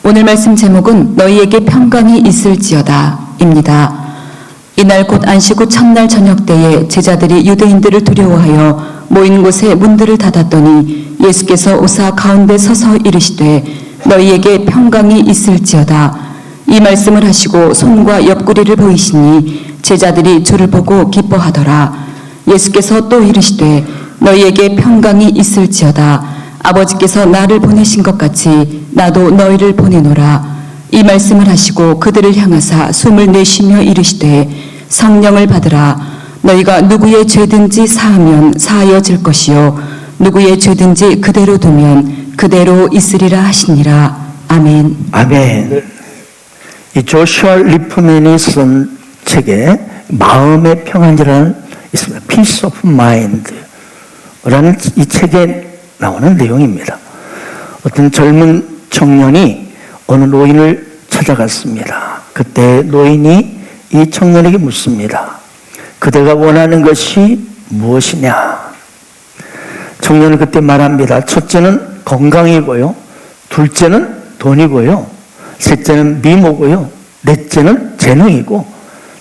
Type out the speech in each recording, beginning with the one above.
오늘 말씀 제목은 너희에게 평강이 있을지어다 입니다. 이날 곧 안식 후 첫날 저녁 때에 제자들이 유대인들을 두려워하여 모인 곳에 문들을 닫았더니 예수께서 오사 가운데 서서 이르시되 너희에게 평강이 있을지어다. 이 말씀을 하시고 손과 옆구리를 보이시니 제자들이 주를 보고 기뻐하더라. 예수께서 또 이르시되 너희에게 평강이 있을지어다. 아버지께서 나를 보내신 것 같이 나도 너희를 보내노라. 이 말씀을 하시고 그들을 향하사 숨을 내쉬며 이르시되 성령을 받으라. 너희가 누구의 죄든지 사하면 사하여질 것이요 누구의 죄든지 그대로 두면 그대로 있으리라 하시니라. 아멘. 아멘. 이 조슈아 리프맨이 쓴 책에 마음의 평안이라는 있습니다. Peace of Mind라는 이 책에 나오는 내용입니다. 어떤 젊은 청년이 어느 노인을 찾아갔습니다. 그때 노인이 이 청년에게 묻습니다. 그대가 원하는 것이 무엇이냐? 청년은 그때 말합니다. 첫째는 건강이고요. 둘째는 돈이고요. 셋째는 미모고요. 넷째는 재능이고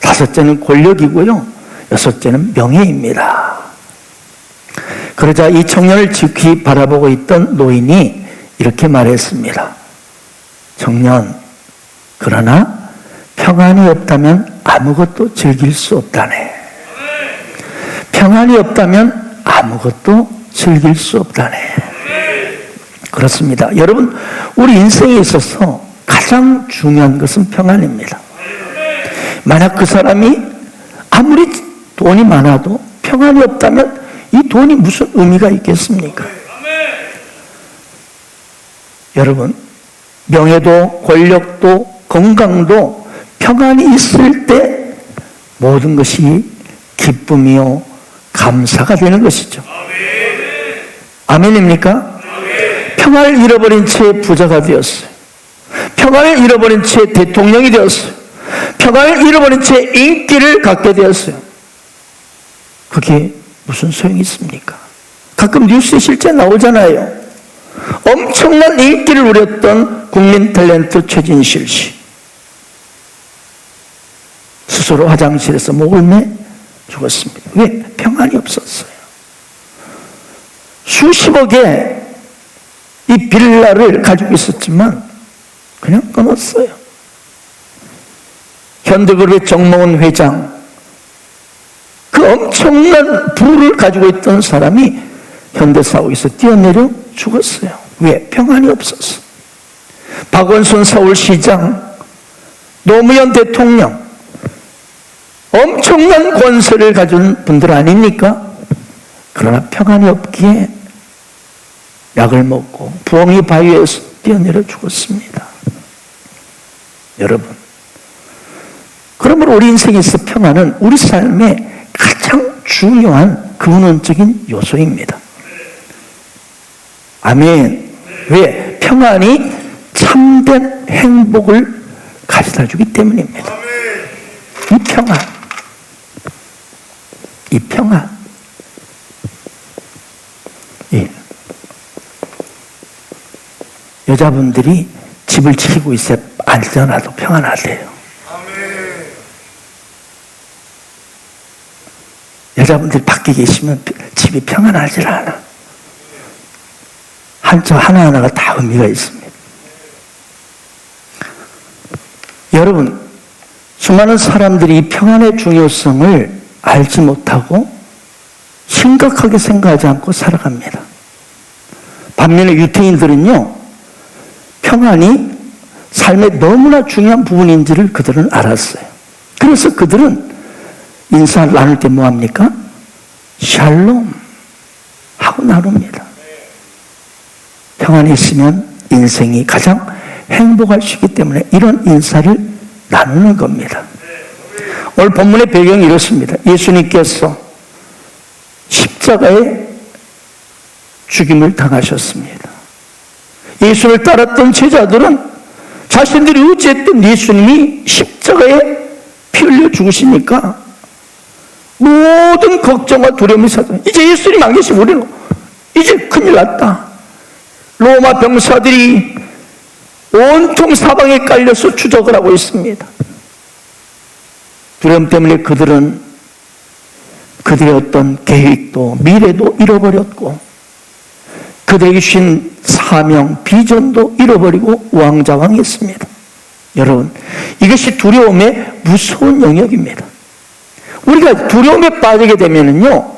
다섯째는 권력이고요. 여섯째는 명예입니다. 그러자 이 청년을 지키 바라보고 있던 노인이 이렇게 말했습니다. 청년, 그러나 평안이 없다면 아무것도 즐길 수 없다네. 평안이 없다면 아무것도 즐길 수 없다네. 그렇습니다. 여러분, 우리 인생에 있어서 가장 중요한 것은 평안입니다. 만약 그 사람이 아무리 돈이 많아도 평안이 없다면 이 돈이 무슨 의미가 있겠습니까? 여러분, 명예도 권력도 건강도 평안이 있을 때 모든 것이 기쁨이요 감사가 되는 것이죠. 아멘입니까? 평안을 잃어버린 채 부자가 되었어요. 평안을 잃어버린 채 대통령이 되었어요. 평안을 잃어버린 채 인기를 갖게 되었어요. 그게 무슨 소용이 있습니까? 가끔 뉴스에 실제 나오잖아요. 엄청난 인기를 누렸던 국민 탤런트 최진실 씨. 스스로 화장실에서 목을 매 죽었습니다. 왜? 평안이 없었어요. 수십억의 이 빌라를 가지고 있었지만 그냥 끊었어요. 현대그룹의 정몽원 회장, 그 엄청난 부를 가지고 있던 사람이 현대사옥에서 뛰어내려 죽었어요. 왜? 평안이 없었어. 박원순 서울시장, 노무현 대통령, 엄청난 권세를 가진 분들 아닙니까? 그러나 평안이 없기에 약을 먹고 부엉이 바위에서 뛰어내려 죽었습니다. 여러분, 그러므로 우리 인생에서 평안은 우리 삶의 가장 중요한 근원적인 요소입니다. 아멘. 왜? 평안이 참된 행복을 가져다 주기 때문입니다. 이 평안. 이 평안. 예. 여자분들이 집을 지키고 있어야 안전하고 평안하대요. 여자분들 밖에 계시면 집이 평안하지 않아. 한자 하나하나가 다 의미가 있습니다. 여러분, 수많은 사람들이 이 평안의 중요성을 알지 못하고 심각하게 생각하지 않고 살아갑니다. 반면에 유태인들은요, 평안이 삶의 너무나 중요한 부분인지를 그들은 알았어요. 그래서 그들은 인사를 나눌 때 뭐합니까? 샬롬 하고 나눕니다. 평안이 있으면 인생이 가장 행복할 수 있기 때문에 이런 인사를 나누는 겁니다. 오늘 본문의 배경이 이렇습니다. 예수님께서 십자가에 죽임을 당하셨습니다. 예수를 따랐던 제자들은 자신들이 의지했던 예수님이 십자가에 피 흘려 죽으시니까 모든 걱정과 두려움이 사라져. 이제 예수님 안 계시면 우리는 이제 큰일 났다. 로마 병사들이 온통 사방에 깔려서 추적을 하고 있습니다. 두려움 때문에 그들은 그들의 어떤 계획도 미래도 잃어버렸고 그들에게 주신 사명, 비전도 잃어버리고 우왕좌왕했습니다. 여러분, 이것이 두려움의 무서운 영역입니다. 우리가 두려움에 빠지게 되면요,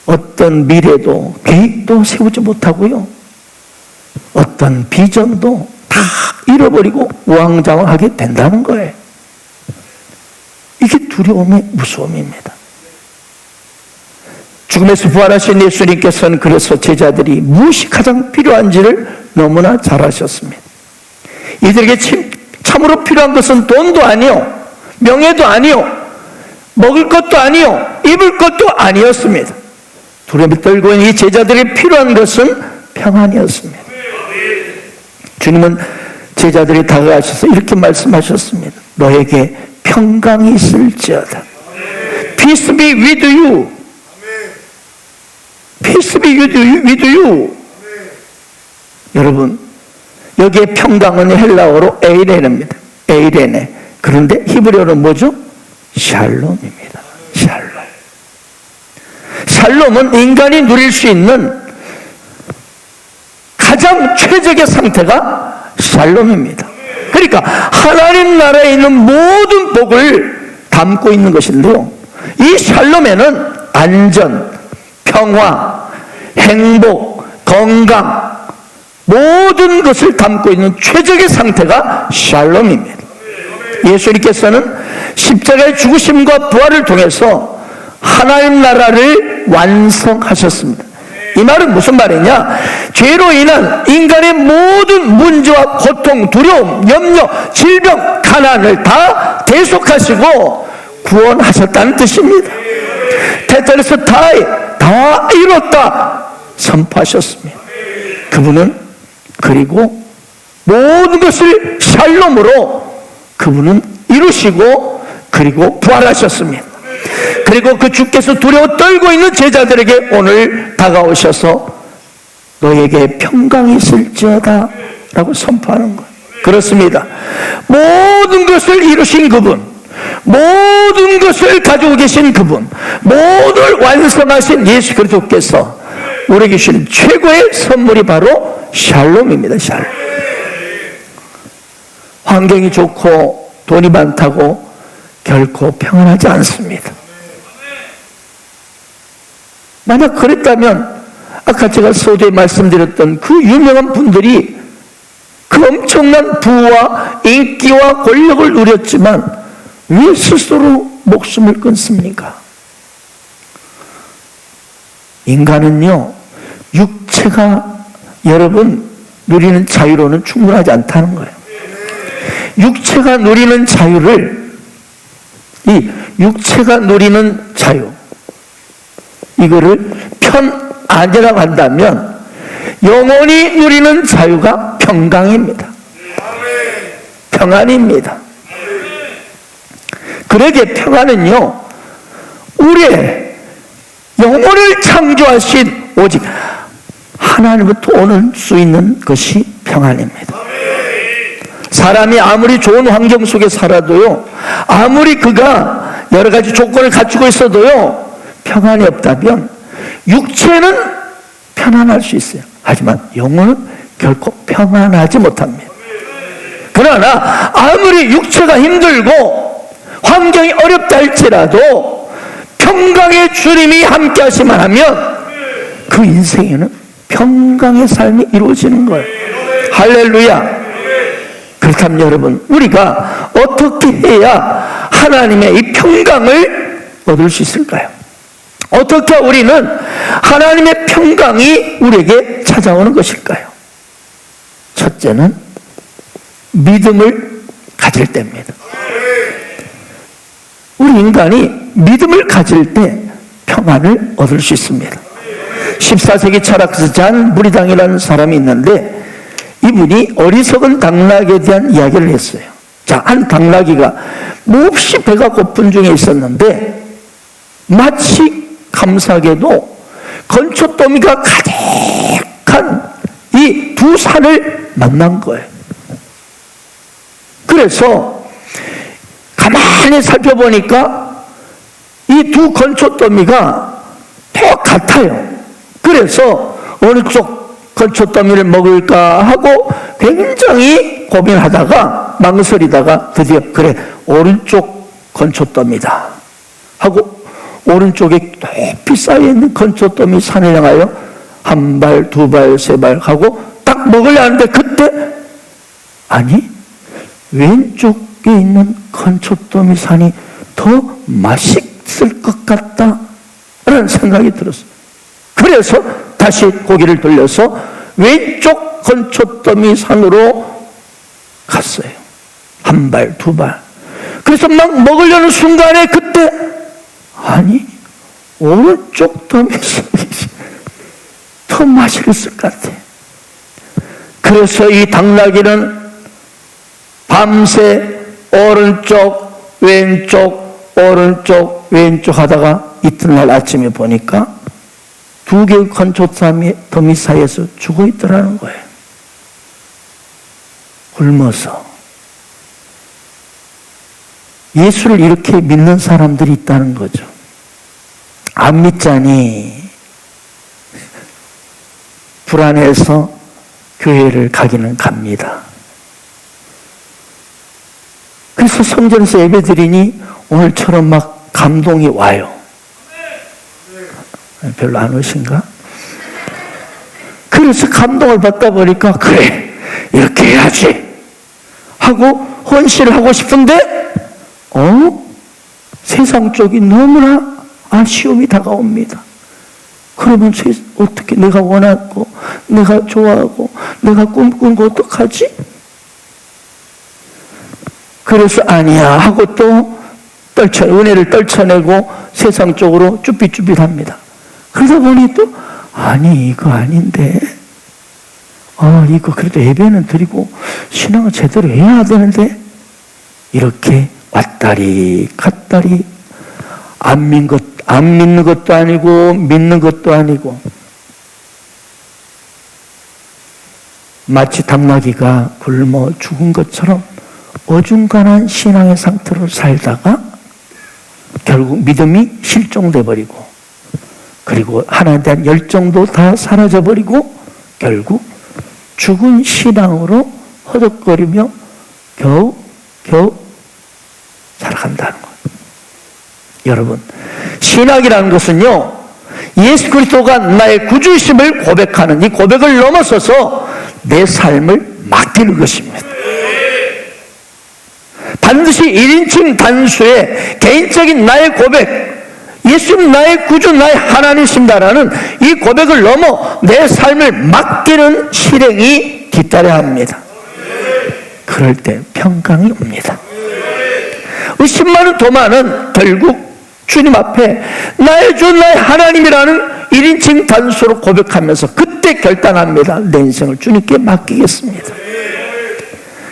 어떤 미래도 계획도 세우지 못하고요, 어떤 비전도 다 잃어버리고 우왕좌왕하게 된다는 거예요. 이게 두려움의 무서움입니다. 죽음에서 부활하신 예수님께서는 그래서 제자들이 무엇이 가장 필요한지를 너무나 잘 아셨습니다. 이들에게 참으로 필요한 것은 돈도 아니요, 명예도 아니요, 먹을 것도 아니요, 입을 것도 아니었습니다. 두려움에 떨고 있는 이 제자들이 필요한 것은 평안이었습니다. 주님은 제자들이 다가가셔서 이렇게 말씀하셨습니다. 너에게 평강이 있을지어다. Peace be with you. Peace be with you. 여러분, 여기에 평강은 헬라어로 에이레네입니다. 에이레네. 그런데 히브리어는 뭐죠? 샬롬입니다. 샬롬. 샬롬은 인간이 누릴 수 있는 가장 최적의 상태가 샬롬입니다. 그러니까 하나님 나라에 있는 모든 복을 담고 있는 것인데요, 이 샬롬에는 안전, 평화, 행복, 건강, 모든 것을 담고 있는 최적의 상태가 샬롬입니다. 예수님께서는 십자가의 죽으심과 부활을 통해서 하나님 나라를 완성하셨습니다. 이 말은 무슨 말이냐? 죄로 인한 인간의 모든 문제와 고통, 두려움, 염려, 질병, 가난을 다 대속하시고 구원하셨다는 뜻입니다. 테텔레스 타이, 다 이뤘다 선포하셨습니다. 그분은 그리고 모든 것을 샬롬으로 그분은 이루시고 그리고 부활하셨습니다. 그리고 그 주께서 두려워 떨고 있는 제자들에게 오늘 다가오셔서 너에게 평강이 있을지어다 라고 선포하는 거예요. 그렇습니다. 모든 것을 이루신 그분, 모든 것을 가지고 계신 그분, 모든 완성하신 예수 그리스도께서 우리에게 주신 최고의 선물이 바로 샬롬입니다. 샬롬. 환경이 좋고 돈이 많다고 결코 평안하지 않습니다. 만약 그랬다면 아까 제가 서두에 말씀드렸던 그 유명한 분들이 그 엄청난 부와 인기와 권력을 누렸지만 왜 스스로 목숨을 끊습니까? 인간은요, 육체가 여러분 누리는 자유로는 충분하지 않다는 거예요. 육체가 누리는 자유를, 이 육체가 누리는 자유, 이거를 편안이라고 한다면 영혼이 누리는 자유가 평강입니다. 평안입니다. 그러기에 평안은요, 우리의 영혼을 창조하신 오직 하나님부터 오는 수 있는 것이 평안입니다. 사람이 아무리 좋은 환경 속에 살아도요, 아무리 그가 여러 가지 조건을 갖추고 있어도요, 평안이 없다면 육체는 편안할 수 있어요. 하지만 영혼은 결코 평안하지 못합니다. 그러나 아무리 육체가 힘들고 환경이 어렵다 할지라도 평강의 주님이 함께 하시만 하면 그 인생에는 평강의 삶이 이루어지는 거예요. 할렐루야. 그렇다면 여러분, 우리가 어떻게 해야 하나님의 이 평강을 얻을 수 있을까요? 어떻게 우리는 하나님의 평강이 우리에게 찾아오는 것일까요? 첫째는 믿음을 가질 때입니다. 우리 인간이 믿음을 가질 때 평안을 얻을 수 있습니다. 14세기 철학자 잔 브리당이라는 사람이 있는데 이분이 어리석은 당나귀에 대한 이야기를 했어요. 자, 한 당나귀가 몹시 배가 고픈 중에 있었는데 마치 감사하게도 건초더미가 가득한 이 두 산을 만난 거예요. 그래서 가만히 살펴보니까 이 두 건초더미가 똑같아요. 그래서 어느 쪽 건초더미를 먹을까 하고 굉장히 고민하다가 망설이다가 드디어 그래 오른쪽 건초더미다 하고 오른쪽에 높이 쌓여있는 건초더미 산을 향하여 한 발, 두 발, 세 발 하고 딱 먹으려 하는데 그때 아니 왼쪽에 있는 건초더미 산이 더 맛있을 것 같다라는 생각이 들었어요. 그래서 다시 고개를 돌려서 왼쪽 건초더미 산으로 갔어요. 한 발, 두 발. 그래서 막 먹으려는 순간에 그때 아니 오른쪽 더미 산이 더 맛있을 것 같아. 그래서 이 당나귀는 밤새 오른쪽 왼쪽 오른쪽 왼쪽 하다가 이튿날 아침에 보니까 두 개의 건초더미 사이에서 죽어 있더라는 거예요. 굶어서. 예수를 이렇게 믿는 사람들이 있다는 거죠. 안 믿자니 불안해서 교회를 가기는 갑니다. 그래서 성전에서 예배드리니 오늘처럼 막 감동이 와요. 별로 안 오신가? 그래서 감동을 받다 보니까 그래 이렇게 해야지 하고 헌신을 하고 싶은데 세상 쪽이 너무나 아쉬움이 다가옵니다. 그러면 어떻게 내가 원하고 내가 좋아하고 내가 꿈꾼 거 어떡하지? 그래서 아니야 하고 또 은혜를 떨쳐내고 세상 쪽으로 쭈삣쭈삣합니다. 그러다 보니 또 아니 이거 아닌데 이거 그래도 예배는 드리고 신앙을 제대로 해야 되는데 이렇게 왔다리 갔다리 안 믿는 것도 아니고 믿는 것도 아니고 마치 당나귀가 굶어 죽은 것처럼 어중간한 신앙의 상태로 살다가 결국 믿음이 실종돼 버리고 그리고 하나님에 대한 열정도 다 사라져 버리고 결국 죽은 신앙으로 허덕거리며 겨우 살아간다는 거예요. 여러분, 신학이라는 것은요, 예수 그리스도가 나의 구주이심을 고백하는 이 고백을 넘어서서 내 삶을 맡기는 것입니다. 반드시 1인칭 단수의 개인적인 나의 고백, 예수님 나의 구주, 나의 하나님이십니다라는 이 고백을 넘어 내 삶을 맡기는 실행이 뒤따라야 합니다. 그럴 때 평강이 옵니다. 의심 많은 도마는 결국 주님 앞에 나의 주 나의 하나님이라는 1인칭 단수로 고백하면서 그때 결단합니다. 내 인생을 주님께 맡기겠습니다.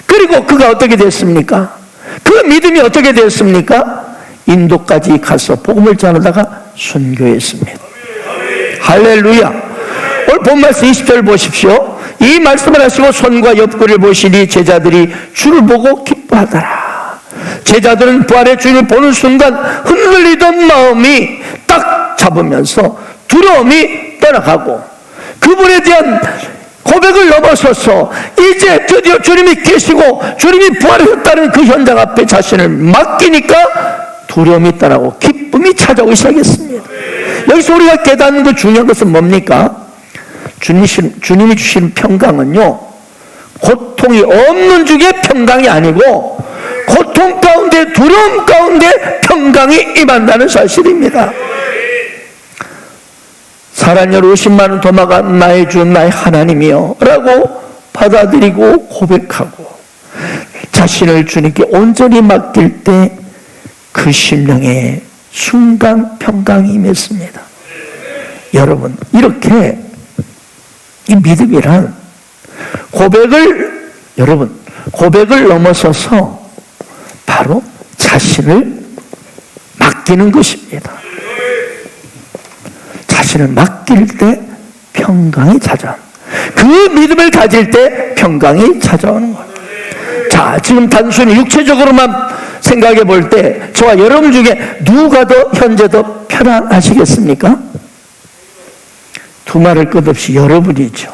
그리고 그가 어떻게 됐습니까? 그 믿음이 어떻게 됐습니까? 인도까지 가서 복음을 전하다가 순교했습니다. 할렐루야. 오늘 본 말씀 20절 보십시오. 이 말씀을 하시고 손과 옆구리를 보시니 제자들이 주를 보고 기뻐하더라. 제자들은 부활의 주님을 보는 순간 흔들리던 마음이 딱 잡으면서 두려움이 떠나가고 그분에 대한 고백을 넘어서서 이제 드디어 주님이 계시고 주님이 부활하셨다는 그 현장 앞에 자신을 맡기니까 두려움이 떠나고 기쁨이 찾아오기 시작했습니다. 여기서 우리가 깨닫는 그 중요한 것은 뭡니까? 주님이 주시는 평강은요, 고통이 없는 중에 평강이 아니고 고통 가운데 두려움 가운데 평강이 임한다는 사실입니다. 사랑열 50만원 도마가 나의 주 나의 하나님이여 라고 받아들이고 고백하고 자신을 주님께 온전히 맡길 때 그 심령에 순간 평강이 임했습니다. 여러분, 이렇게 이 믿음이란 고백을 넘어서서 바로 자신을 맡기는 것입니다. 자신을 맡길 때 평강이 찾아옵니다. 그 믿음을 가질 때 평강이 찾아오는 거예요. 자, 지금 단순히 육체적으로만 생각해 볼 때 저와 여러분 중에 누가 더 현재 더 편안하시겠습니까? 두말할 것 없이 여러분이죠.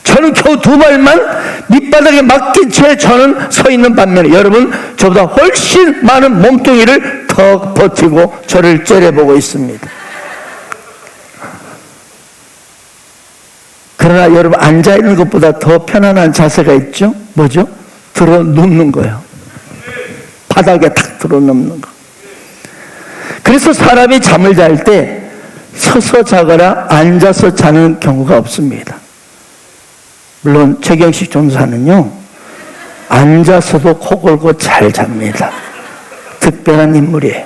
저는 겨우 두 발만 밑바닥에 맡긴 채 저는 서 있는 반면에 여러분 저보다 훨씬 많은 몸뚱이를 더 버티고 저를 째려보고 있습니다. 그러나 여러분 앉아있는 것보다 더 편안한 자세가 있죠? 뭐죠? 들어 눕는 거예요. 바닥에 탁 들어 눕는 거. 그래서 사람이 잠을 잘 때 서서 자거나 앉아서 자는 경우가 없습니다. 물론 최경식 전사는요 앉아서도 코 골고 잘 잡니다. 특별한 인물이에요.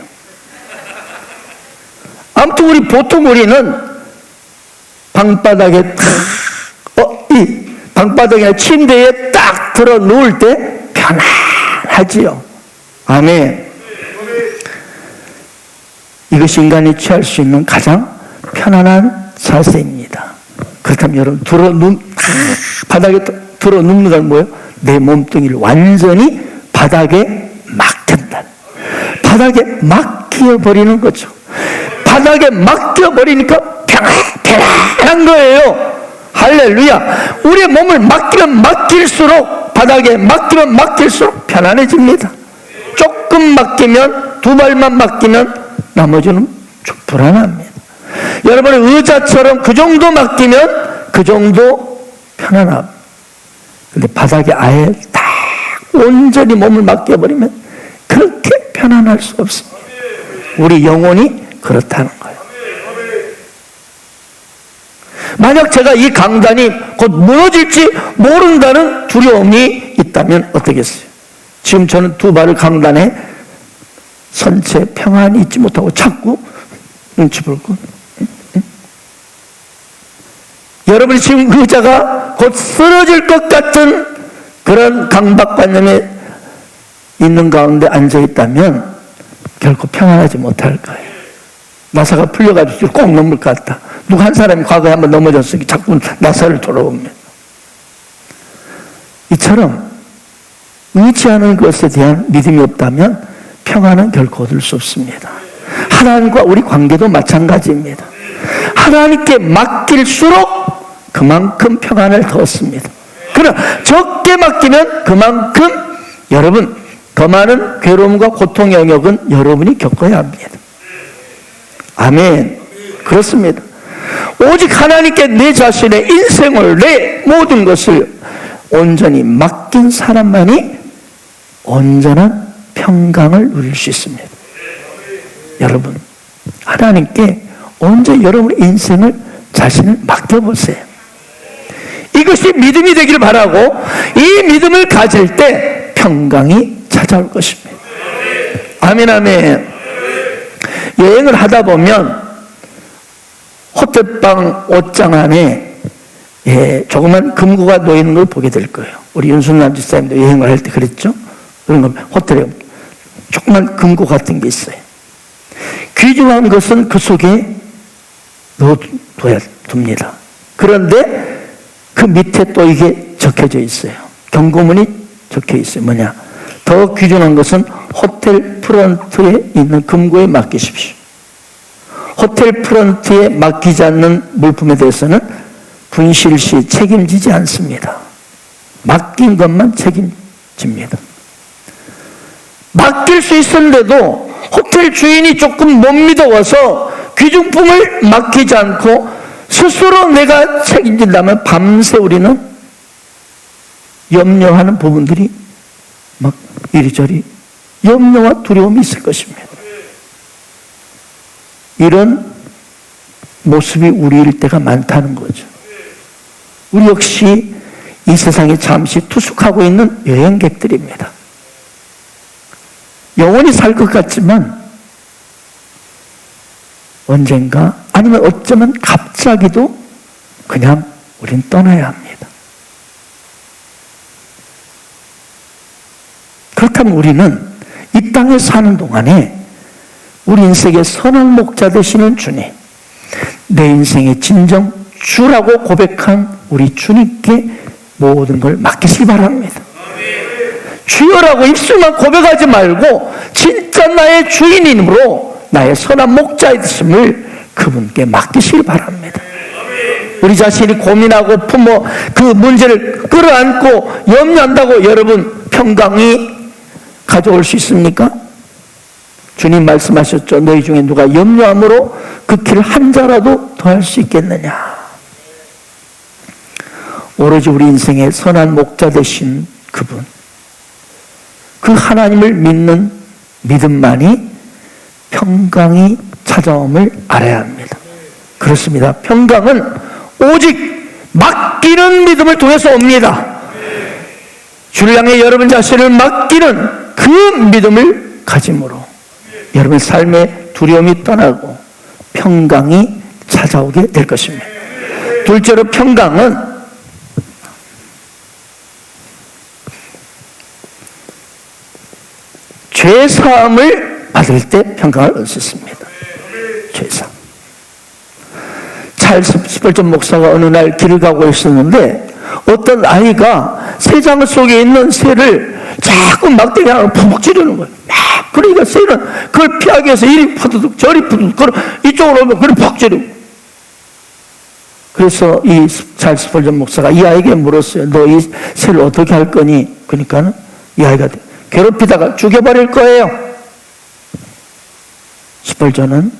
아무튼 보통 우리는 방바닥에 이 방바닥이나 침대에 딱 들어 누울 때 편안하지요. 아멘. 이것이 인간이 취할 수 있는 가장 편안한 자세입니다. 그렇다면 여러분 바닥에 들어 눕는 건 뭐예요? 내 몸뚱이를 완전히 바닥에 맡긴다. 바닥에 맡겨버리는 거죠. 바닥에 맡겨버리니까 편안한 거예요. 할렐루야. 우리의 몸을 맡기면 맡길수록 바닥에 맡기면 맡길수록 편안해집니다. 조금 맡기면 두 발만 맡기면 나머지는 좀 불안합니다. 여러분의 의자처럼 그 정도 맡기면 그 정도 편안함. 근데 바닥에 아예 다 온전히 몸을 맡겨버리면 그렇게 편안할 수 없습니다. 우리 영혼이 그렇다는 거예요. 만약 제가 이 강단이 곧 무너질지 모른다는 두려움이 있다면 어떻겠어요? 지금 저는 두 발을 강단에 선체 평안히 있지 못하고 자꾸 눈치 볼고 여러분이 지금 의자가 곧 쓰러질 것 같은 그런 강박관념에 있는 가운데 앉아있다면 결코 평안하지 못할 거예요. 나사가 풀려가지고 꼭 넘을 것 같다. 누가 한 사람이 과거에 한번 넘어졌으니 자꾸 나사를 돌아옵니다. 이처럼 의지하는 것에 대한 믿음이 없다면 평안은 결코 얻을 수 없습니다. 하나님과 우리 관계도 마찬가지입니다. 하나님께 맡길수록 그만큼 평안을 더 얻습니다. 그러나 적게 맡기면 그만큼 여러분 더 많은 괴로움과 고통의 영역은 여러분이 겪어야 합니다. 아멘. 그렇습니다. 오직 하나님께 내 자신의 인생을 내 모든 것을 온전히 맡긴 사람만이 온전한 평강을 누릴 수 있습니다. 여러분 하나님께 온전히 여러분의 인생을 자신을 맡겨보세요. 이것이 믿음이 되기를 바라고 이 믿음을 가질 때 평강이 찾아올 것입니다. 아멘 아멘. 여행을 하다 보면 호텔방 옷장 안에 조그만 금고가 놓이는 걸 보게 될 거예요. 우리 윤순남 집사님도 여행을 할 때 그랬죠. 그런 거 호텔에 조그만 금고 같은 게 있어요. 귀중한 것은 그 속에 넣어둬야 둡니다. 그런데 그 밑에 또 이게 적혀져 있어요. 경고문이 적혀 있어요. 뭐냐? 더 귀중한 것은 호텔 프런트에 있는 금고에 맡기십시오. 호텔 프런트에 맡기지 않는 물품에 대해서는 분실 시 책임지지 않습니다. 맡긴 것만 책임집니다. 맡길 수 있었는데도 호텔 주인이 조금 못 믿어와서 귀중품을 맡기지 않고 스스로 내가 책임진다면 밤새 우리는 염려하는 부분들이 막 이리저리 염려와 두려움이 있을 것입니다. 이런 모습이 우리일 때가 많다는 거죠. 우리 역시 이 세상에 잠시 투숙하고 있는 여행객들입니다. 영원히 살 것 같지만 언젠가 아니면 어쩌면 갑자기도 그냥 우린 떠나야 합니다. 그렇다면 우리는 이 땅에 사는 동안에 우리 인생의 선한 목자 되시는 주님, 내 인생의 진정 주라고 고백한 우리 주님께 모든 걸 맡기시기 바랍니다. 주여라고 입술만 고백하지 말고 진짜 나의 주인이므로 나의 선한 목자이심을 그분께 맡기시기 바랍니다. 우리 자신이 고민하고 부모 그 문제를 끌어안고 염려한다고 여러분 평강이 가져올 수 있습니까? 주님 말씀하셨죠. 너희 중에 누가 염려함으로 그 길 한 자라도 더할 수 있겠느냐. 오로지 우리 인생의 선한 목자 되신 그분, 그 하나님을 믿는 믿음만이 평강이 찾아옴을 알아야 합니다. 그렇습니다. 평강은 오직 맡기는 믿음을 통해서 옵니다. 주를 향해 여러분 자신을 맡기는 그 믿음을 가짐으로 여러분 삶의 두려움이 떠나고 평강이 찾아오게 될 것입니다. 둘째로 평강은 죄사함을 받을 때 평강을 얻습니다. 죄사함. 찰스 스펄전 목사가 어느 날 길을 가고 있었는데 어떤 아이가 새장 속에 있는 새를 자꾸 막대기 하나 푹 찌르는 거예요. 그러니까 새는 그걸 피하기 위해서 이리 푸드득 저리 푸드득 이쪽으로 오면 그걸 푹 찌르고. 그래서 이 찰스 스펄전 목사가 이 아이에게 물었어요. 너 이 새를 어떻게 할 거니? 그러니까 이 아이가 괴롭히다가 죽여버릴 거예요. 스펄전은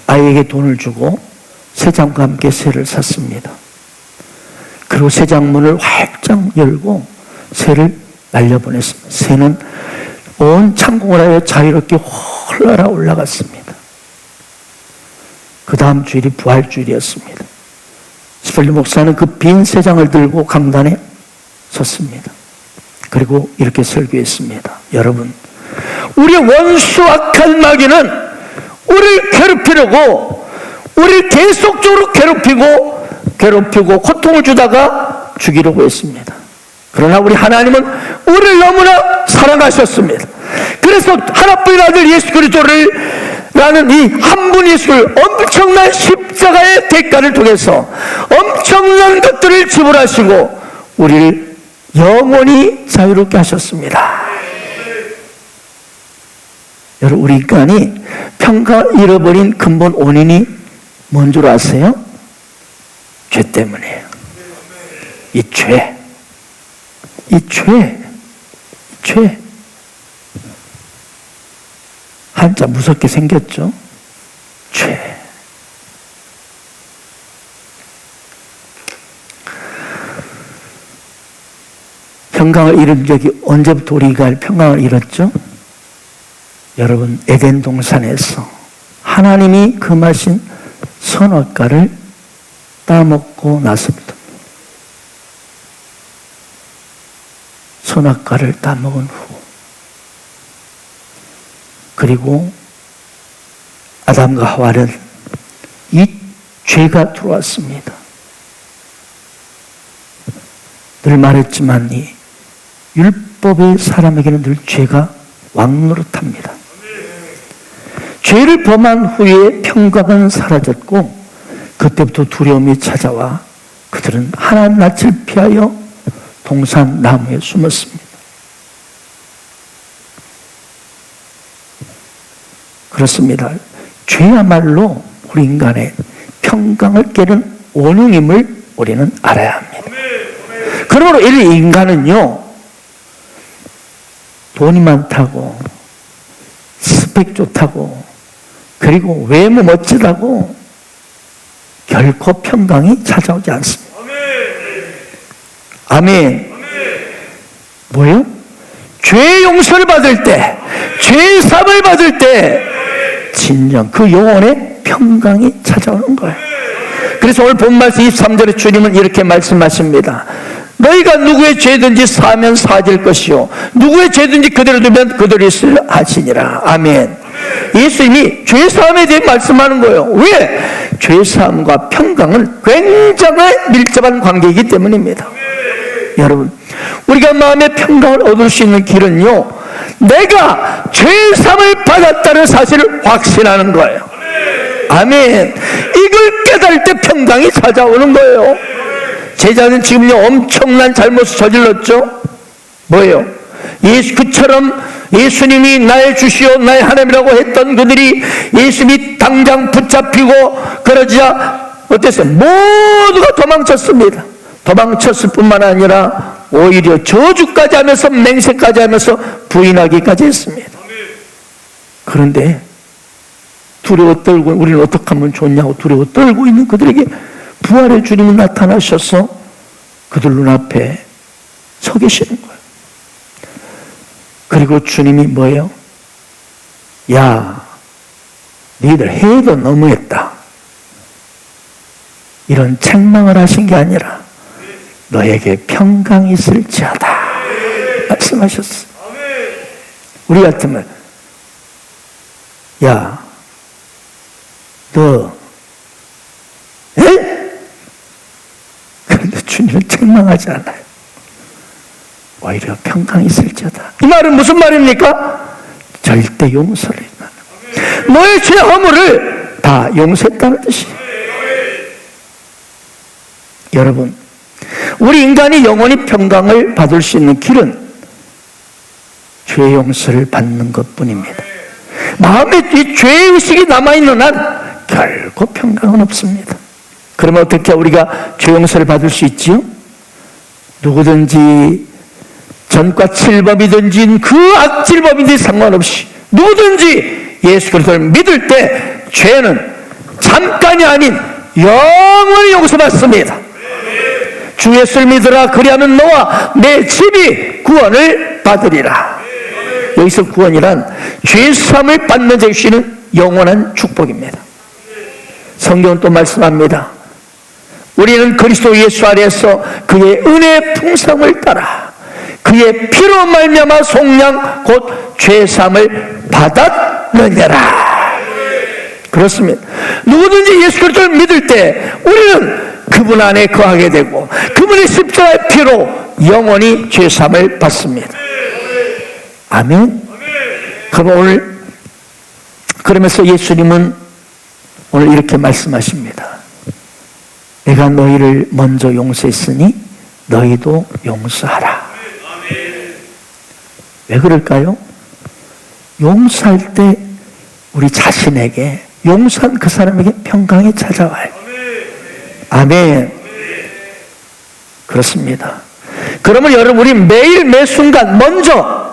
아이에게 돈을 주고 새장과 함께 새를 샀습니다. 그리고 새장문을 활짝 열고 새를 날려보냈습니다. 새는 온 창공을 하여 자유롭게 홀라라 올라갔습니다. 그 다음 주일이 부활주일이었습니다. 스펄전 목사는 그 빈 새장을 들고 강단에 섰습니다. 그리고 이렇게 설교했습니다. 여러분, 우리 원수 악한 마귀는 우리를 괴롭히려고 우리를 계속적으로 괴롭히고 고통을 주다가 죽이려고 했습니다. 그러나 우리 하나님은 우리를 너무나 사랑하셨습니다. 그래서 하나뿐인 아들 예수 그리스도를 라는 이 한 분 예수를 엄청난 십자가의 대가를 통해서 엄청난 것들을 지불하시고 우리를 영원히 자유롭게 하셨습니다. 여러분, 우리 인간이 평강을 잃어버린 근본 원인이 뭔 줄 아세요? 죄 때문이에요. 이 죄. 한자 무섭게 생겼죠? 죄. 평강을 잃은 적이 언제부터 우리가 평강을 잃었죠? 여러분, 에덴 동산에서 하나님이 금하신 선악과를 따먹고 나서부터 선악과를 따먹은 후 그리고 아담과 하와는 이 죄가 들어왔습니다. 늘 말했지만 이 율법의 사람에게는 늘 죄가 왕노릇합니다. 죄를 범한 후에 평강은 사라졌고 그때부터 두려움이 찾아와 그들은 하나님 낯을 피하여 동산 나무에 숨었습니다. 그렇습니다. 죄야말로 우리 인간의 평강을 깨는 원흉임을 우리는 알아야 합니다. 그러므로 이 인간은요, 돈이 많다고 스펙 좋다고 그리고 외모 멋지다고 결코 평강이 찾아오지 않습니다. 아멘. 뭐예요? 죄 용서를 받을 때, 죄 사함을 받을 때 진정 그 영혼의 평강이 찾아오는 거예요. 그래서 오늘 본 말씀 23절에 주님은 이렇게 말씀하십니다. 너희가 누구의 죄든지 사하면 사질 것이요 누구의 죄든지 그대로 두면 그대로 있으려 하시니라. 아멘. 예수님이 죄사함에 대해 말씀하는 거예요. 왜? 죄사함과 평강은 굉장히 밀접한 관계이기 때문입니다. 여러분, 우리가 마음의 평강을 얻을 수 있는 길은요, 내가 죄사함을 받았다는 사실을 확신하는 거예요. 아멘. 이걸 깨달을 때 평강이 찾아오는 거예요. 제자는 지금요 엄청난 잘못을 저질렀죠. 뭐예요? 그처럼 예수님이 나의 주시오 나의 하나님이라고 했던 그들이 예수님이 당장 붙잡히고 그러자 어땠어요? 모두가 도망쳤습니다. 도망쳤을 뿐만 아니라 오히려 저주까지 하면서 맹세까지 하면서 부인하기까지 했습니다. 그런데 두려워 떨고 우리는 어떻게 하면 좋냐고 두려워 떨고 있는 그들에게 부활의 주님이 나타나셔서 그들 눈앞에 서 계시는 거예요. 그리고 주님이 뭐예요? 야, 너희들 해도 너무했다. 이런 책망을 하신 게 아니라 너에게 평강이 있을지어다 말씀하셨어요. 우리 같으면 야, 너 그런데 주님은 책망하지 않아요. 오히려 평강이 있을지어다. 이 말은 무슨 말입니까? 절대 용서를 했다는 너의 죄 허물을 다 용서했다는 뜻이에요. 여러분, 우리 인간이 영원히 평강을 받을 수 있는 길은 죄 용서를 받는 것뿐입니다. 마음에 이 죄의식이 남아있는 한 결코 평강은 없습니다. 그러면 어떻게 우리가 죄 용서를 받을 수 있지요? 누구든지 전과 7범이든지 그 악질범이든지 상관없이 누구든지 예수 그리스도를 믿을 때 죄는 잠깐이 아닌 영원히 용서받습니다. 주 예수를 믿으라 그리하면 너와 내 집이 구원을 받으리라. 여기서 구원이란 죄사함을 받는 자에게 주시는 영원한 축복입니다. 성경은 또 말씀합니다. 우리는 그리스도 예수 아래에서 그의 은혜의 풍성을 따라 그의 피로 말미암아 속량 곧 죄사함을 받았느니라. 그렇습니다. 누구든지 예수 그리스도를 믿을 때 우리는 그분 안에 거하게 되고 그분의 십자가의 피로 영원히 죄사함을 받습니다. 아멘. 그럼 그러면서 예수님은 오늘 이렇게 말씀하십니다. 내가 너희를 먼저 용서했으니 너희도 용서하라. 왜 그럴까요? 용서할 때 우리 자신에게 용서한 그 사람에게 평강이 찾아와요. 아멘. 그렇습니다. 그러면 여러분 우리 매일 매 순간 먼저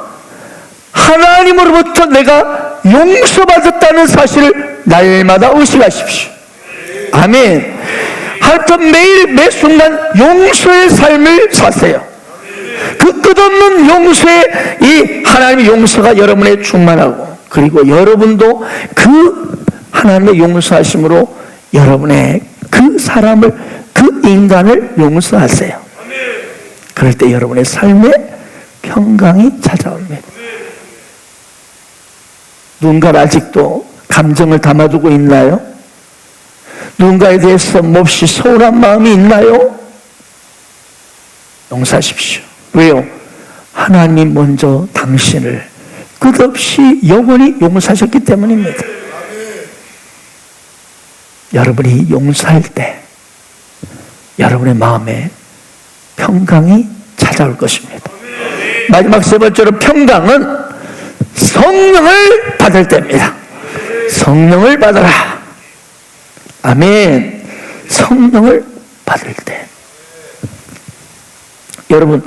하나님으로부터 내가 용서받았다는 사실을 날마다 의식하십시오. 아멘. 하여튼 매일 매 순간 용서의 삶을 사세요. 그 끝없는 용서의 이 하나님의 용서가 여러분에 충만하고 그리고 여러분도 그 하나님의 용서하심으로 여러분의 그 사람을 그 인간을 용서하세요. 그럴 때 여러분의 삶에 평강이 찾아옵니다. 누군가 아직도 감정을 담아두고 있나요? 누군가에 대해서 몹시 서운한 마음이 있나요? 용서하십시오. 왜요? 하나님이 먼저 당신을 끝없이 영원히 용서하셨기 때문입니다. 여러분이 용서할 때 여러분의 마음에 평강이 찾아올 것입니다. 마지막 세 번째로 평강은 성령을 받을 때입니다. 성령을 받아라. 아멘. 성령을 받을 때 여러분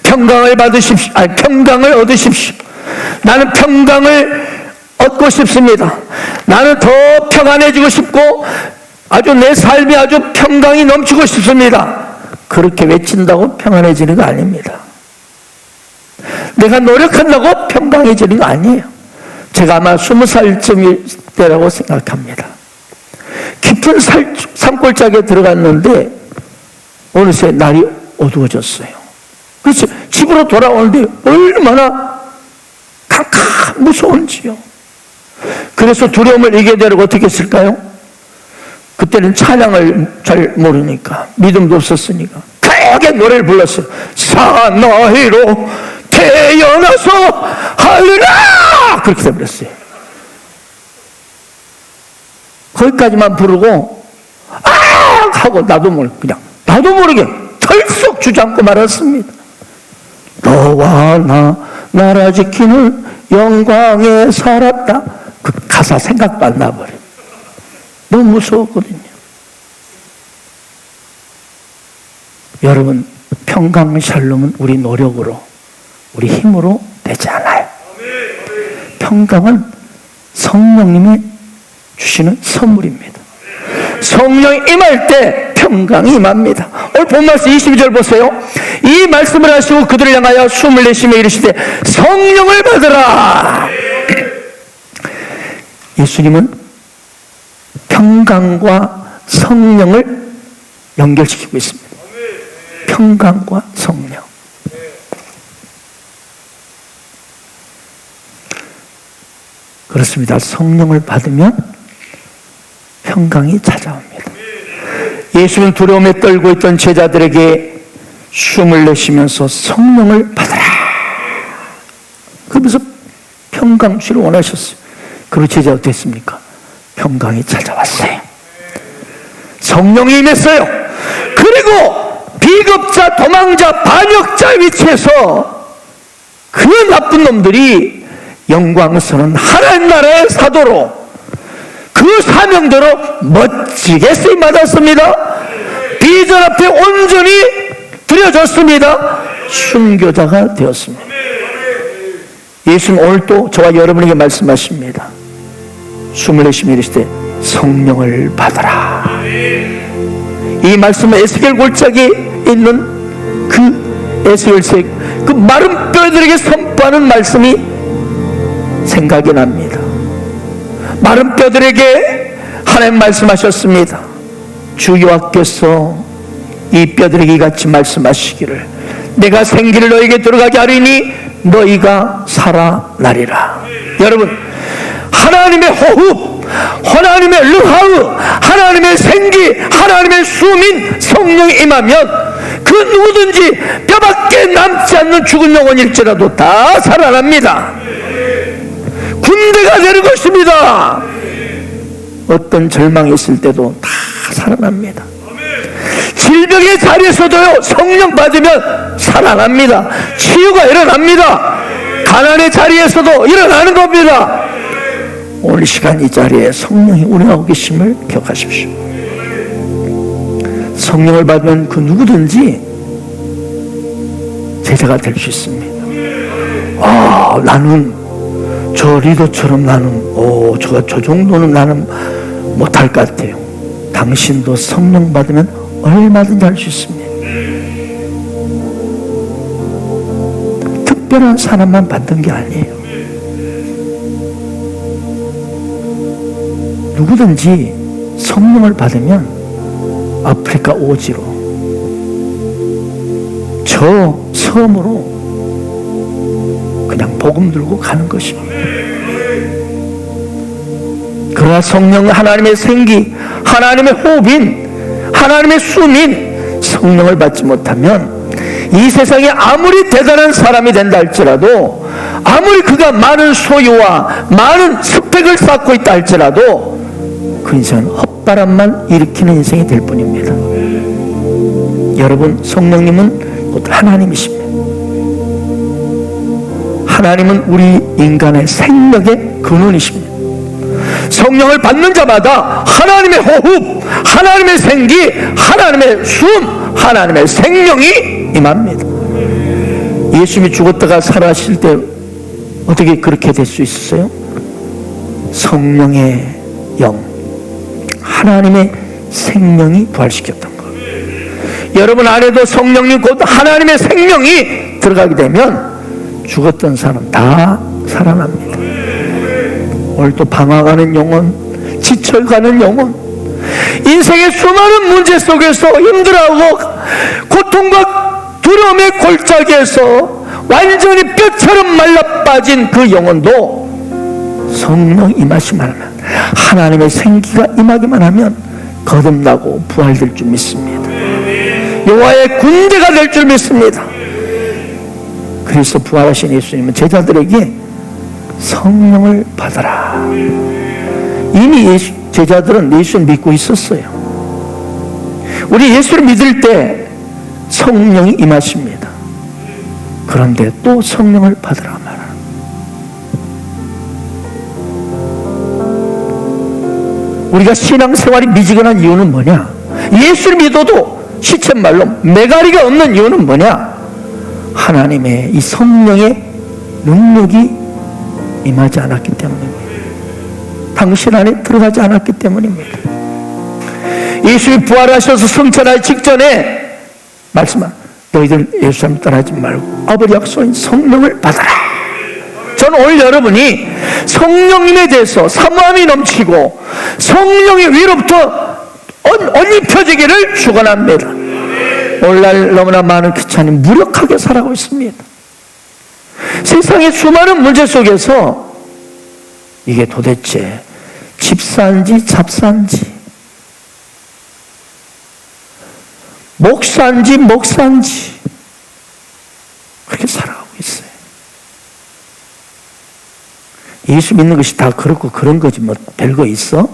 평강을 받으십시오. 평강을 얻으십시오. 나는 평강을 얻고 싶습니다. 나는 더 평안해지고 싶고 아주 내 삶이 아주 평강이 넘치고 싶습니다. 그렇게 외친다고 평안해지는 거 아닙니다. 내가 노력한다고 평강해지는 거 아니에요. 제가 아마 20살쯤일 때라고 생각합니다. 깊은 산골짜기에 들어갔는데 어느새 날이 어두워졌어요. 그래서 집으로 돌아오는데 얼마나 캄캄 무서운지요. 그래서 두려움을 이겨내려고 어떻게 했을까요? 그때는 찬양을 잘 모르니까 믿음도 없었으니까 크게 노래를 불렀어요. 사나이로 태어나서 할렐루야 그렇게 돼버렸어요. 거기까지만 부르고 아 하고 나도 모르게 털썩 주저앉고 말았습니다. 너와 나 나라 지키는 영광에 살았다. 그 가사 생각도 안 나버려. 너무 무서웠거든요. 여러분, 평강 샬롬은 우리 노력으로, 우리 힘으로 되지 않아요. 평강은 성령님이 주시는 선물입니다. 성령이 임할 때 평강이 임합니다. 오늘 본 말씀 22절 보세요. 이 말씀을 하시고 그들을 향하여 숨을 내쉬며 이르시되 성령을 받으라. 예수님은 평강과 성령을 연결시키고 있습니다. 평강과 성령. 그렇습니다. 성령을 받으면 평강이 찾아옵니다. 예수는 두려움에 떨고 있던 제자들에게 숨을 내쉬면서 성령을 받아라. 그러면서 평강 주시를 원하셨어요. 그리고 제자가 어땠습니까? 평강이 찾아왔어요. 성령이 임했어요. 그리고 비겁자, 도망자, 반역자 위치에서 그 나쁜 놈들이 영광스러운 하나님 나라의 사도로 그 사명대로 멋지게 쓰임받았습니다. 비전 앞에 온전히 드려졌습니다. 순교자가 되었습니다. 예수님 오늘 또 저와 여러분에게 말씀하십니다. 숨을 내쉬며 이르시되 성령을 받아라. 이 말씀은 에스겔 골짜기에 있는 그 에스겔색, 그 마른 뼈들에게 선포하는 말씀이 생각이 납니다. 마른 뼈들에게 하나님 말씀하셨습니다. 주 여호와께서 이 뼈들에게 이같이 말씀하시기를 내가 생기를 너에게 들어가게 하리니 너희가 살아나리라. 여러분, 하나님의 호흡, 하나님의 르하우, 하나님의 생기, 하나님의 수민 성령이 임하면 그 누구든지 뼈밖에 남지 않는 죽은 영혼일지라도 다 살아납니다. 군대가 되는 것입니다. 어떤 절망이 있을 때도 다 살아납니다. 질병의 자리에서도요, 성령 받으면 살아납니다. 치유가 일어납니다. 가난의 자리에서도 일어나는 겁니다. 오늘 시간 이 자리에 성령이 운행하고 계심을 기억하십시오. 성령을 받으면 그 누구든지 제자가 될 수 있습니다. 나는 저 리더처럼 저 정도는 나는 못할 것 같아요. 당신도 성령 받으면 얼마든지 할 수 있습니다. 특별한 사람만 받는 게 아니에요. 누구든지 성령을 받으면 아프리카 오지로 저 섬으로 그냥 복음 들고 가는 것입니다. 그러나 성령, 하나님의 생기, 하나님의 호흡인, 하나님의 숨인 성령을 받지 못하면 이 세상에 아무리 대단한 사람이 된다 할지라도, 아무리 그가 많은 소유와 많은 스펙을 쌓고 있다 할지라도 그 인생은 헛바람만 일으키는 인생이 될 뿐입니다. 여러분, 성령님은 곧 하나님이십니다. 하나님은 우리 인간의 생명의 근원이십니다. 성령을 받는 자마다 하나님의 호흡, 하나님의 생기, 하나님의 숨, 하나님의 생명이 임합니다. 예수님이 죽었다가 살아나실 때 어떻게 그렇게 될 수 있었어요? 성령의 영, 하나님의 생명이 부활시켰던 거예요. 여러분 안에도 성령님 곧 하나님의 생명이 들어가게 되면 죽었던 사람 다 살아납니다. 오늘 또 방황하는 영혼, 지쳐가는 영혼, 인생의 수많은 문제 속에서 힘들어하고 고통과 두려움의 골짜기에서 완전히 뼈처럼 말라빠진 그 영혼도 성령 임하시만 하면, 하나님의 생기가 임하기만 하면 거듭나고 부활될 줄 믿습니다. 여호와의 군대가 될 줄 믿습니다. 그래서 부활하신 예수님은 제자들에게 성령을 받아라. 이미 제자들은 예수를 믿고 있었어요. 우리 예수를 믿을 때 성령이 임하십니다. 그런데 또 성령을 받으라 말하라. 우리가 신앙생활이 미지근한 이유는 뭐냐? 예수를 믿어도 시쳇말로 메가리가 없는 이유는 뭐냐? 하나님의 이 성령의 능력이 임하지 않았기 때문입니다. 당신 안에 들어가지 않았기 때문입니다. 예수님이 부활하셔서 승천하기 직전에 말씀한 너희들 예수님 떠나지 말고 아버지 약속인 성령을 받아라. 저는 오늘 여러분이 성령님에 대해서 사모함이 넘치고 성령의 위로부터 옷 입혀지기를 축원합니다. 오늘날 너무나 많은 크리스찬이 무력하게 살아가고 있습니다. 세상의 수많은 문제 속에서 이게 도대체 집사인지 잡사인지 목사인지 목사인지 그렇게 살아가고 있어요. 예수 믿는 것이 다 그렇고 그런 거지 뭐 별거 있어?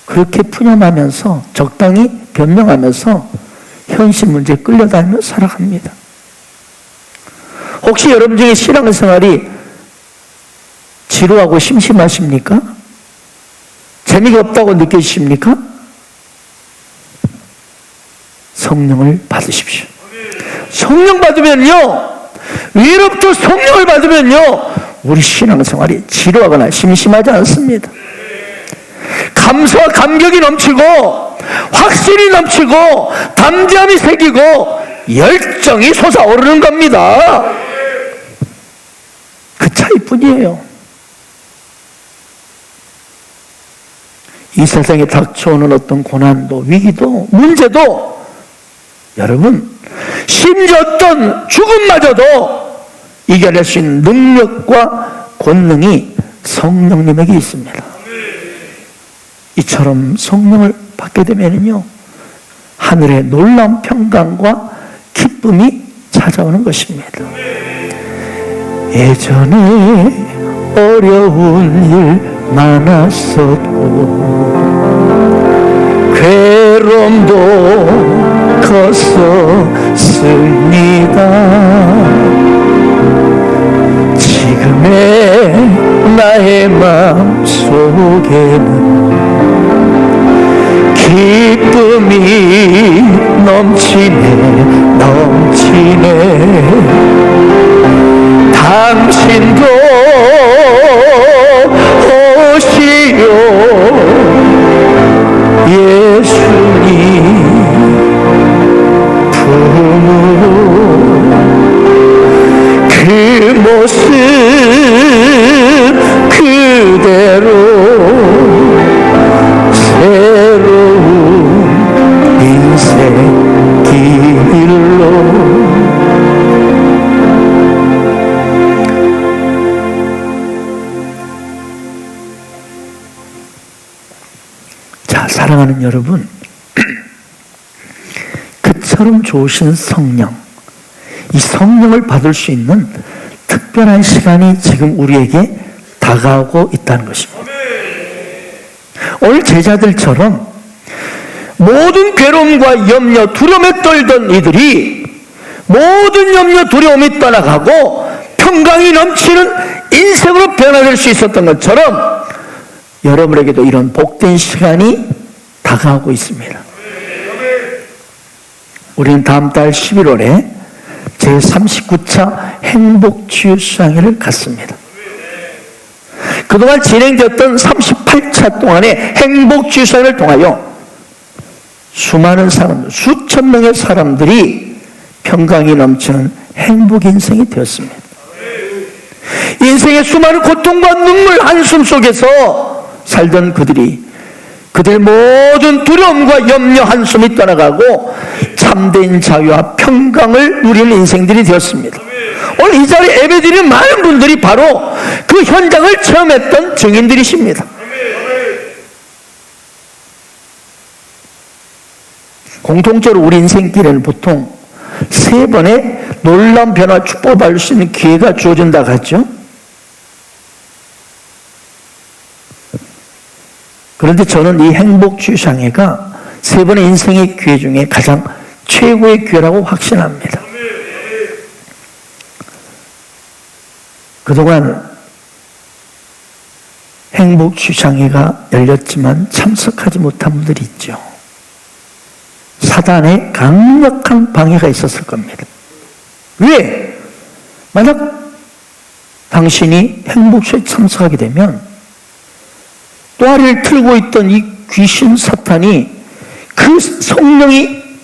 그렇게 푸념하면서 적당히 변명하면서 현실 문제에 끌려다니며 살아갑니다. 혹시 여러분 중에 신앙생활이 지루하고 심심하십니까? 재미가 없다고 느끼십니까? 성령을 받으십시오. 성령 받으면요, 위로부터 성령을 받으면요, 우리 신앙생활이 지루하거나 심심하지 않습니다. 감사와 감격이 넘치고 확신이 넘치고 담대함이 새기고 열정이 솟아오르는 겁니다. 그 차이뿐이에요. 이 세상에 닥쳐오는 어떤 고난도 위기도 문제도 여러분 심지어 어떤 죽음마저도 이겨낼 수 있는 능력과 권능이 성령님에게 있습니다. 이처럼 성령을 받게 되면요 하늘의 놀라운 평강과 기쁨이 찾아오는 것입니다. 예전에 어려운 일 많았었고 괴로움도 컸었습니다. 지금의 나의 마음 속에는 기쁨이 넘치네 당신도 오시오 예수님 품으로 그 모습 그대로 새로운 인생 길로 자, 사랑하는 여러분, 그처럼 좋으신 성령, 이 성령을 받을 수 있는 특별한 시간이 지금 우리에게 다가오고 있다는 것입니다. 오늘 제자들처럼 모든 괴로움과 염려, 두려움에 떨던 이들이 모든 염려, 두려움이 떠나가고 평강이 넘치는 인생으로 변화될 수 있었던 것처럼 여러분에게도 이런 복된 시간이 다가오고 있습니다. 우리는 다음 달 11월에 제39차 행복치유수양회를 갖습니다. 그동안 진행되었던 38차 동안의 행복치유수양회를 통하여 수많은 사람들, 수천 명의 사람들이 평강이 넘치는 행복 인생이 되었습니다. 인생의 수많은 고통과 눈물, 한숨 속에서 살던 그들이 그들의 모든 두려움과 염려, 한숨이 떠나가고 참된 자유와 평강을 누리는 인생들이 되었습니다. 오늘 이 자리에 예배드리는 많은 분들이 바로 그 현장을 체험했던 증인들이십니다. 공통적으로 우리 인생길에는 보통 3번의 놀라운 변화, 축복을 받을 수 있는 기회가 주어진다고 하죠. 그런데 저는 이 행복치유상회가 세 번의 인생의 기회 중에 가장 최고의 기회라고 확신합니다. 그동안 행복주장회가 열렸지만 참석하지 못한 분들이 있죠. 사단의 강력한 방해가 있었을 겁니다. 왜? 만약 당신이 행복주에 참석하게 되면 또아리를 틀고 있던 이 귀신 사탄이 그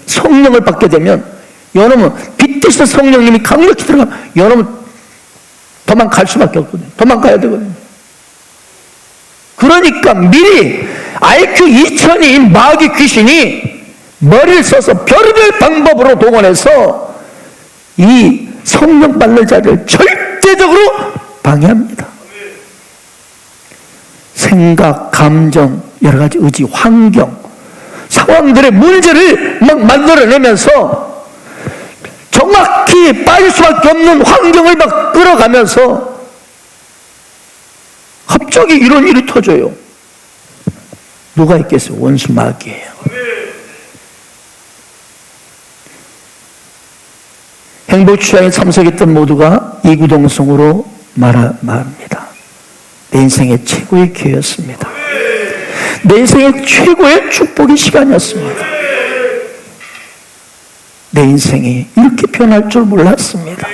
성령을 받게 되면 여러분 빛대신 성령님이 강력히 들어가면 여러분 도망갈 수밖에 없거든요. 도망가야 되거든요. 그러니까 미리 IQ 2000인 마귀 귀신이 머리를 써서 별별 방법으로 동원해서 이 성령 받는 자를 절대적으로 방해합니다. 생각, 감정, 여러 가지 의지, 환경, 상황들의 문제를 막 만들어내면서 정확히 빠질 수밖에 없는 환경을 막 끌어가면서 갑자기 이런 일이 터져요. 누가 있겠어요? 원수 마귀예요. 행복주장에 참석했던 모두가 이구동성으로 말합니다. 내 인생의 최고의 기회였습니다. 내 인생의 최고의 축복의 시간이었습니다. 내 인생이 이렇게 변할 줄 몰랐습니다.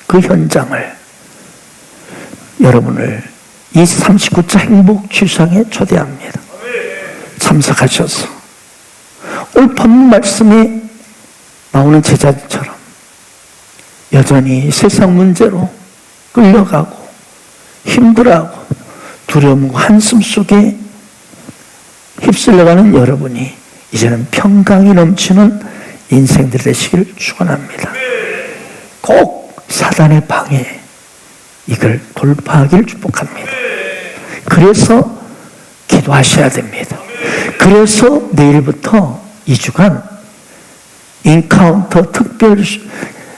그 현장을 여러분을 이 39차 행복주장에 초대합니다. 참석하셔서 오늘 본문 말씀에 나오는 제자들처럼 여전히 세상 문제로 끌려가고 힘들어하고 두려움과 한숨 속에 휩쓸려가는 여러분이 이제는 평강이 넘치는 인생들이 되시기를 축원합니다. 꼭 사단의 방해 이걸 돌파하기를 축복합니다. 그래서 기도하셔야 됩니다. 그래서 내일부터 2주간 인카운터 특별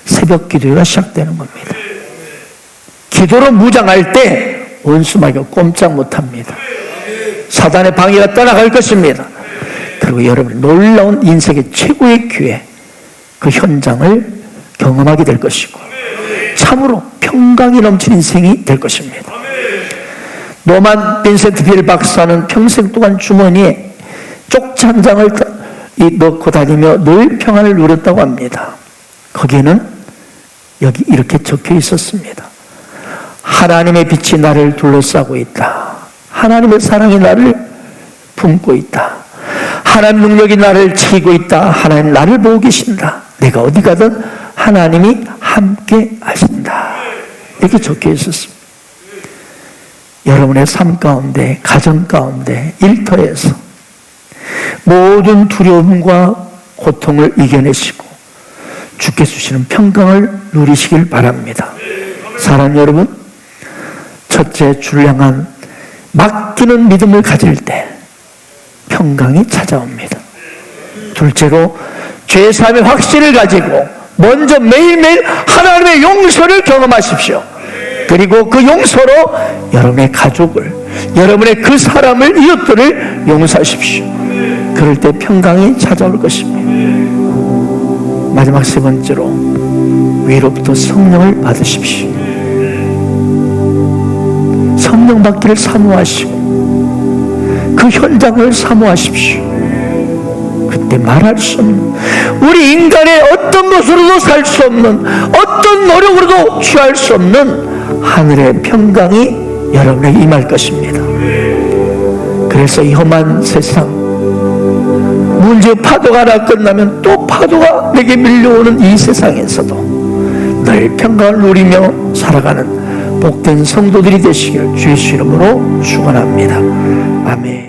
새벽 기도가 시작되는 겁니다. 기도로 무장할 때 원수마귀가 꼼짝 못합니다. 사단의 방해가 떠나갈 것입니다. 그리고 여러분 놀라운 인생의 최고의 기회 그 현장을 경험하게 될 것이고 참으로 평강이 넘치는 인생이 될 것입니다. 노만 빈센트 빌 박사는 평생 동안 주머니에 쪽지 한 장을 넣고 다니며 늘 평안을 누렸다고 합니다. 거기에는 여기 이렇게 적혀 있었습니다. 하나님의 빛이 나를 둘러싸고 있다. 하나님의 사랑이 나를 품고 있다. 하나님 능력이 나를 지키고 있다. 하나님 나를 보고 계신다. 내가 어디 가든 하나님이 함께 하신다. 이렇게 적혀 있었습니다. 여러분의 삶 가운데, 가정 가운데, 일터에서 모든 두려움과 고통을 이겨내시고 주께서 주시는 평강을 누리시길 바랍니다. 사랑하는 여러분, 첫째, 주를 향한 맡기는 믿음을 가질 때 평강이 찾아옵니다. 둘째로, 죄사함의 확신을 가지고 먼저 매일매일 하나님의 용서를 경험하십시오. 그리고 그 용서로 여러분의 가족을, 여러분의 그 사람을, 이웃들을 용서하십시오. 그럴 때 평강이 찾아올 것입니다. 마지막 세 번째로, 위로부터 성령을 받으십시오. 성령 받기를 사모하시고 그 현장을 사모하십시오. 그때 말할 수 없는, 우리 인간의 어떤 것으로도 살 수 없는, 어떤 노력으로도 취할 수 없는 하늘의 평강이 여러분에게 임할 것입니다. 그래서 이 험한 세상, 문제 파도가 하나 끝나면 또 파도가 내게 밀려오는 이 세상에서도 늘 평강을 누리며 살아가는 복된 성도들이 되시기를 주의 이름으로 축원합니다. 아멘.